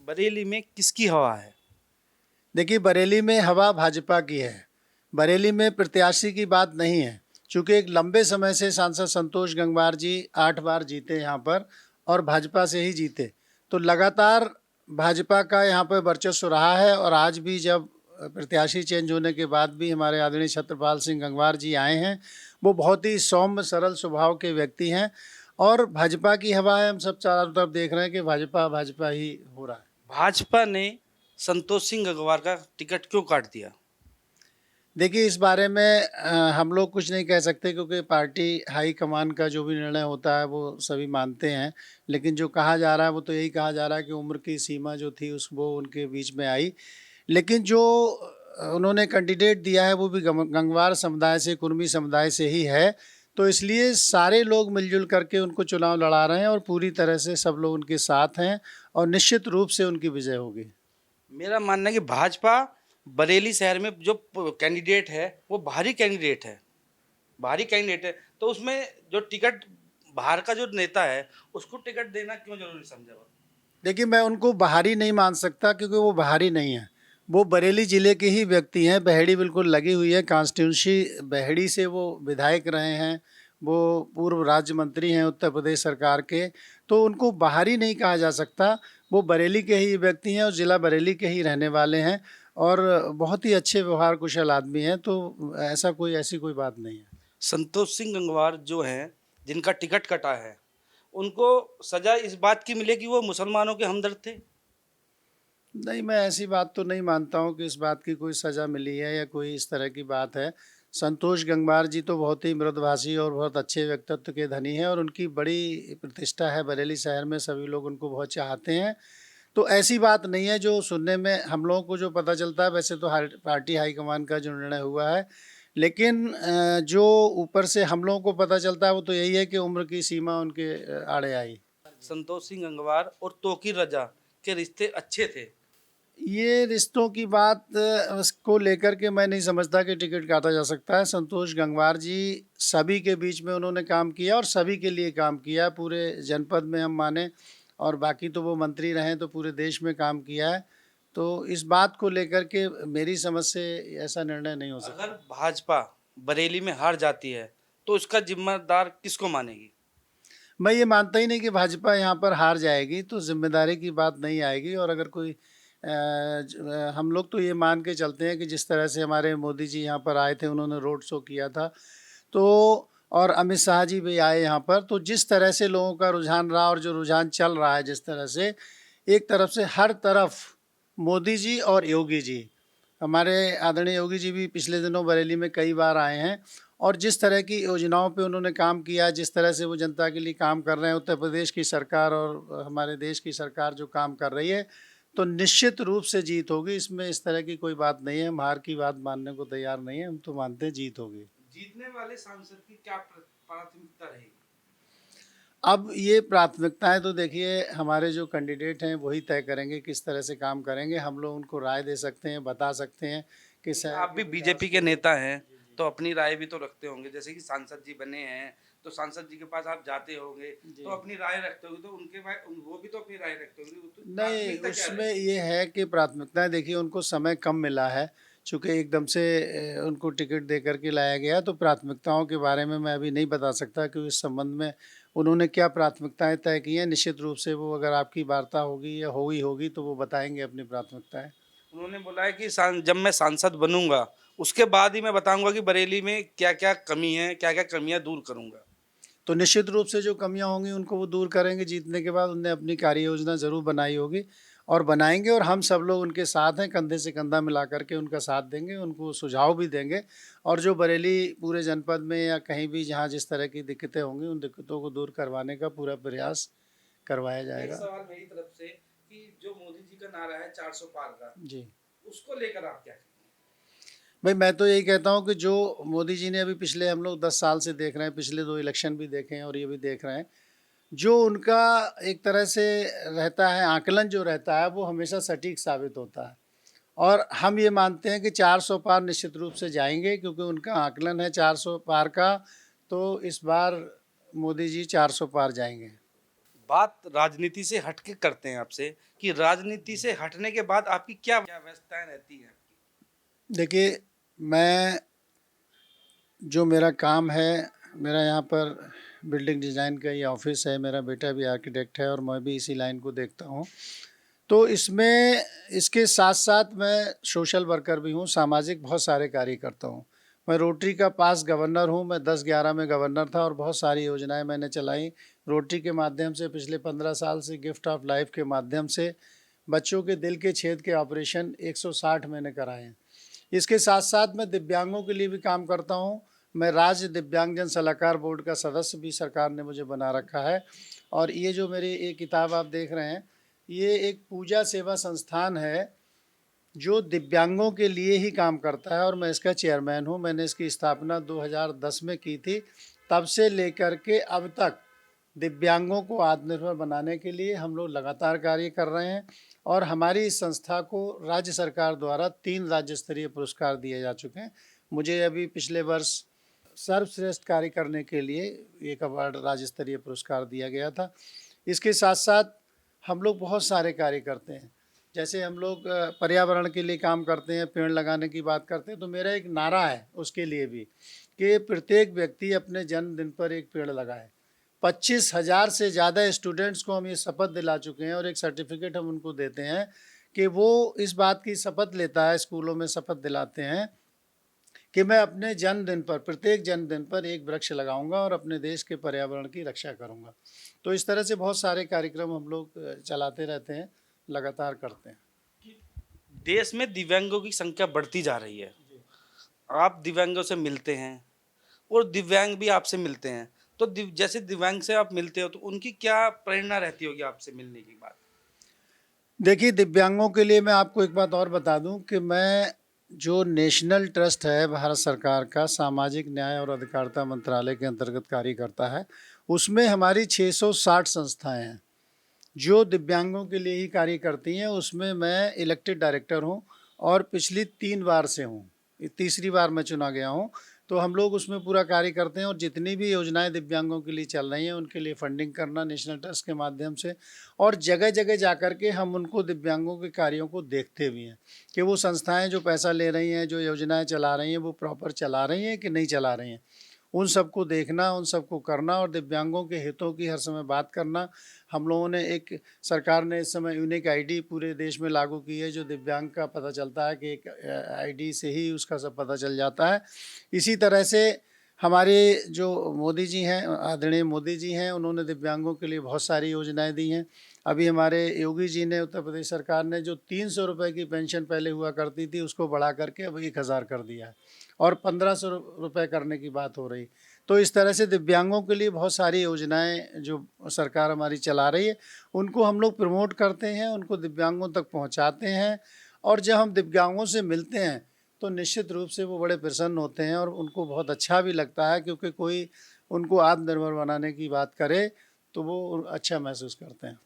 बरेली में किसकी हवा है? देखिए, बरेली में हवा भाजपा की है। बरेली में प्रत्याशी की बात नहीं है, चूँकि एक लंबे समय से सांसद संतोष गंगवार जी 8 बार जीते यहाँ पर और भाजपा से ही जीते। तो लगातार भाजपा का यहाँ पर वर्चस्व रहा है और आज भी जब प्रत्याशी चेंज होने के बाद भी हमारे आदरणीय छत्रपाल सिंह गंगवार जी आए हैं। वो बहुत ही सौम्य सरल स्वभाव के व्यक्ति हैं और भाजपा की हवा है। हम सब चारों तरफ देख रहे हैं कि भाजपा भाजपा ही हो रहा है। भाजपा ने संतोष सिंह गंगवार का टिकट क्यों काट दिया? देखिए, इस बारे में हम लोग कुछ नहीं कह सकते, क्योंकि पार्टी हाई कमान का जो भी निर्णय होता है वो सभी मानते हैं। लेकिन जो कहा जा रहा है वो तो यही कहा जा रहा है कि उम्र की सीमा जो थी उस वो उनके बीच में आई। लेकिन जो उन्होंने कैंडिडेट दिया है वो भी गंगवार समुदाय से, कुर्मी समुदाय से ही है। तो इसलिए सारे लोग मिलजुल करके उनको चुनाव लड़ा रहे हैं और पूरी तरह से सब लोग उनके साथ हैं और निश्चित रूप से उनकी विजय होगी। मेरा मानना है कि भाजपा बरेली शहर में जो कैंडिडेट है वो बाहरी कैंडिडेट है। बाहरी कैंडिडेट है तो उसमें जो टिकट बाहर का जो नेता है उसको टिकट देना क्यों जरूरी समझा? देखिए, मैं उनको बाहरी नहीं मान सकता, क्योंकि वो बाहरी नहीं है। वो बरेली ज़िले के ही व्यक्ति हैं। बहेड़ी बिल्कुल लगी हुई है, कॉन्स्टिट्यूंसी बहेड़ी से वो विधायक रहे हैं। वो पूर्व राज्य मंत्री हैं उत्तर प्रदेश सरकार के। तो उनको बाहरी नहीं कहा जा सकता। वो बरेली के ही व्यक्ति हैं और ज़िला बरेली के ही रहने वाले हैं और बहुत ही अच्छे व्यवहार कुशल आदमी हैं। तो ऐसी कोई बात नहीं है। संतोष सिंह गंगवार जो हैं जिनका टिकट कटा है उनको सजा इस बात की मिले कि वो मुसलमानों के हमदर्द थे? नहीं, मैं ऐसी बात तो नहीं मानता हूँ कि इस बात की कोई सज़ा मिली है या कोई इस तरह की बात है। संतोष गंगवार जी तो बहुत ही मृदुभाषी और बहुत अच्छे व्यक्तित्व के धनी हैं और उनकी बड़ी प्रतिष्ठा है बरेली शहर में, सभी लोग उनको बहुत चाहते हैं। तो ऐसी बात नहीं है जो सुनने में हम लोगों को जो पता चलता है। वैसे तो पार्टी हाईकमान का जो निर्णय हुआ है, लेकिन जो ऊपर से हम लोगों को पता चलता है वो तो यही है कि उम्र की सीमा उनके आड़े आई। संतोष सिंह गंगवार और तोकीर रजा के रिश्ते अच्छे थे। ये रिश्तों की बात उसको लेकर के मैं नहीं समझता कि टिकट काटा जा सकता है। संतोष गंगवार जी सभी के बीच में उन्होंने काम किया और सभी के लिए काम किया, पूरे जनपद में हम माने। और बाकी तो वो मंत्री रहे तो पूरे देश में काम किया है। तो इस बात को लेकर के मेरी समझ से ऐसा निर्णय नहीं हो सकता। अगर भाजपा बरेली में हार जाती है तो इसका जिम्मेदार किसको मानेगी? मैं ये मानता ही नहीं कि भाजपा यहाँ पर हार जाएगी, तो जिम्मेदारी की बात नहीं आएगी। और अगर कोई हम लोग तो ये मान के चलते हैं कि जिस तरह से हमारे मोदी जी यहाँ पर आए थे, उन्होंने रोड शो किया था, तो और अमित शाह जी भी आए यहाँ पर, तो जिस तरह से लोगों का रुझान रहा और जो रुझान चल रहा है जिस तरह से, एक तरफ से हर तरफ मोदी जी और योगी जी, हमारे आदरणीय योगी जी भी पिछले दिनों बरेली में कई बार आए हैं और जिस तरह की योजनाओं पे उन्होंने काम किया, जिस तरह से वो जनता के लिए काम कर रहे हैं, उत्तर प्रदेश की सरकार और हमारे देश की सरकार जो काम कर रही है, तो निश्चित रूप से जीत होगी। इसमें इस तरह की कोई बात नहीं है। हम हार की बात मानने को तैयार नहीं है। हम तो मानते हैं जीत होगी। जीतने वाले सांसद की क्या प्राथमिकता रहेगी? अब ये प्राथमिकताएं तो देखिए हमारे जो कैंडिडेट हैं वही तय करेंगे किस तरह से काम करेंगे। हम लोग उनको राय दे सकते हैं, बता सकते हैं कि आप भी बीजेपी के नेता हैं तो अपनी राय भी तो रखते होंगे। जैसे कि सांसद जी बने हैं तो सांसद जी के पास आप जाते होंगे तो अपनी राय रखते होंगे, तो उनके पास वो भी तो अपनी राय रखते होंगे। वो तो नहीं, प्राथमिकता क्या उसमें रहेगी? ये है कि प्राथमिकताएं देखिए उनको समय कम मिला है, चूँकि एकदम से उनको टिकट दे कर के लाया गया। तो प्राथमिकताओं के बारे में मैं अभी नहीं बता सकता कि इस संबंध में उन्होंने क्या प्राथमिकताएं तय की हैं। निश्चित रूप से वो अगर आपकी वार्ता होगी या हुई होगी तो वो बताएंगे अपनी प्राथमिकताएं। उन्होंने बोला है कि जब मैं सांसद बनूंगा उसके बाद ही मैं बताऊंगा कि बरेली में क्या क्या कमी है, क्या क्या कमियां दूर करूंगा। तो निश्चित रूप से जो कमियां होंगी उनको वो दूर करेंगे। जीतने के बाद उनने अपनी कार्य योजना ज़रूर बनाई होगी और बनाएंगे और हम सब लोग उनके साथ हैं, कंधे से कंधा मिला करके उनका साथ देंगे, उनको सुझाव भी देंगे। और जो बरेली पूरे जनपद में या कहीं भी जहां जिस तरह की दिक्कतें होंगी उन दिक्कतों को दूर करवाने का पूरा प्रयास करवाया एक जाएगा। सवाल मेरी तरफ से कि जो मोदी जी का नारा है 400 पार का, जी उसको लेकर आप क्या कहेंगे? भाई, मैं तो यही कहता हूँ कि जो मोदी जी ने अभी पिछले हम लोग 10 साल से देख रहे हैं, पिछले 2 इलेक्शन भी देखे हैं और ये भी देख रहे हैं, जो उनका एक तरह से रहता है आकलन जो रहता है वो हमेशा सटीक साबित होता है। और हम ये मानते हैं कि 400 पार निश्चित रूप से जाएंगे, क्योंकि उनका आकलन है 400 पार का। तो इस बार मोदी जी 400 पार जाएंगे। बात राजनीति से हटके करते हैं आपसे कि राजनीति से हटने के बाद आपकी क्या क्या व्यस्तताएं रहती है? देखिए, मैं जो मेरा काम है, मेरा यहाँ पर बिल्डिंग डिज़ाइन का ये ऑफिस है, मेरा बेटा भी आर्किटेक्ट है और मैं भी इसी लाइन को देखता हूँ। तो इसमें इसके साथ-साथ मैं सोशल वर्कर भी हूँ, सामाजिक बहुत सारे कार्य करता हूँ। मैं रोटरी का पास्ट गवर्नर हूँ, मैं 10-11 में गवर्नर था और बहुत सारी योजनाएँ मैंने चलाई। रोटरी के माध्यम से पिछले 15 साल से गिफ्ट ऑफ लाइफ के माध्यम से बच्चों के दिल के छेद के ऑपरेशन 160 मैंने कराए हैं। इसके साथ-साथ मैं दिव्यांगों के लिए भी काम करता हूँ। मैं राज्य दिव्यांगजन सलाहकार बोर्ड का सदस्य भी सरकार ने मुझे बना रखा है और ये जो मेरी ये किताब आप देख रहे हैं, ये एक पूजा सेवा संस्थान है, जो दिव्यांगों के लिए ही काम करता है और मैं इसका चेयरमैन हूँ। मैंने इसकी स्थापना 2010 में की थी। तब से लेकर के अब तक दिव्यांगों को आत्मनिर्भर बनाने के लिए हम लोग लगातार कार्य कर रहे हैं और हमारी इस संस्था को राज्य सरकार द्वारा 3 राज्य स्तरीय पुरस्कार दिए जा चुके हैं। मुझे अभी पिछले वर्ष सर्वश्रेष्ठ कार्य करने के लिए एक अवार्ड राज्य स्तरीय पुरस्कार दिया गया था। इसके साथ-साथ हम लोग बहुत सारे कार्य करते हैं। जैसे हम लोग पर्यावरण के लिए काम करते हैं, पेड़ लगाने की बात करते हैं, तो मेरा एक नारा है उसके लिए भी कि प्रत्येक व्यक्ति अपने जन्मदिन पर एक पेड़ लगाए। 25,000 से ज़्यादा स्टूडेंट्स को हम ये शपथ दिला चुके हैं और एक सर्टिफिकेट हम उनको देते हैं कि वो इस बात की शपथ लेता है, स्कूलों में शपथ दिलाते हैं कि मैं अपने जन्मदिन पर, प्रत्येक जन्मदिन पर एक वृक्ष लगाऊंगा और अपने देश के पर्यावरण की रक्षा करूंगा। तो इस तरह से बहुत सारे कार्यक्रम हम लोग चलाते रहते हैं, लगातार करते हैं। देश में दिव्यांगों की संख्या बढ़ती जा रही है। आप दिव्यांगों से मिलते हैं और दिव्यांग भी आपसे मिलते हैं। तो जैसे दिव्यांग से आप मिलते हो तो उनकी क्या प्रेरणा रहती होगी आपसे मिलने के बाद? देखिए, दिव्यांगों के लिए मैं आपको एक बात और बता दूं कि मैं जो नेशनल ट्रस्ट है भारत सरकार का, सामाजिक न्याय और अधिकारिता मंत्रालय के अंतर्गत कार्य करता है, उसमें हमारी 660 संस्थाएं हैं जो दिव्यांगों के लिए ही कार्य करती हैं। उसमें मैं इलेक्टेड डायरेक्टर हूं और पिछली 3 बार से हूं, ये तीसरी बार मैं चुना गया हूं। तो हम लोग उसमें पूरा कार्य करते हैं और जितनी भी योजनाएं दिव्यांगों के लिए चल रही हैं उनके लिए फंडिंग करना नेशनल ट्रस्ट के माध्यम से, और जगह जगह जा कर के हम उनको दिव्यांगों के कार्यों को देखते भी हैं कि वो संस्थाएं जो पैसा ले रही हैं, जो योजनाएं चला रही हैं, वो प्रॉपर चला रही हैं कि नहीं चला रही हैं। उन सबको देखना, उन सबको करना और दिव्यांगों के हितों की हर समय बात करना। हम लोगों ने एक, सरकार ने इस समय यूनिक आईडी पूरे देश में लागू की है, जो दिव्यांग का पता चलता है कि एक आईडी से ही उसका सब पता चल जाता है। इसी तरह से हमारे जो मोदी जी हैं, आदरणीय मोदी जी हैं, उन्होंने दिव्यांगों के लिए बहुत सारी योजनाएं दी हैं। अभी हमारे योगी जी ने, उत्तर प्रदेश सरकार ने, जो 300 रुपये की पेंशन पहले हुआ करती थी उसको बढ़ा करके अब 1000 कर दिया है और 1500 रुपये करने की बात हो रही। तो इस तरह से दिव्यांगों के लिए बहुत सारी योजनाएं जो सरकार हमारी चला रही है, उनको हम लोग प्रमोट करते हैं, उनको दिव्यांगों तक पहुंचाते हैं। और जब हम दिव्यांगों से मिलते हैं तो निश्चित रूप से वो बड़े प्रसन्न होते हैं और उनको बहुत अच्छा भी लगता है, क्योंकि कोई उनको आत्मनिर्भर बनाने की बात करे तो वो अच्छा महसूस करते हैं।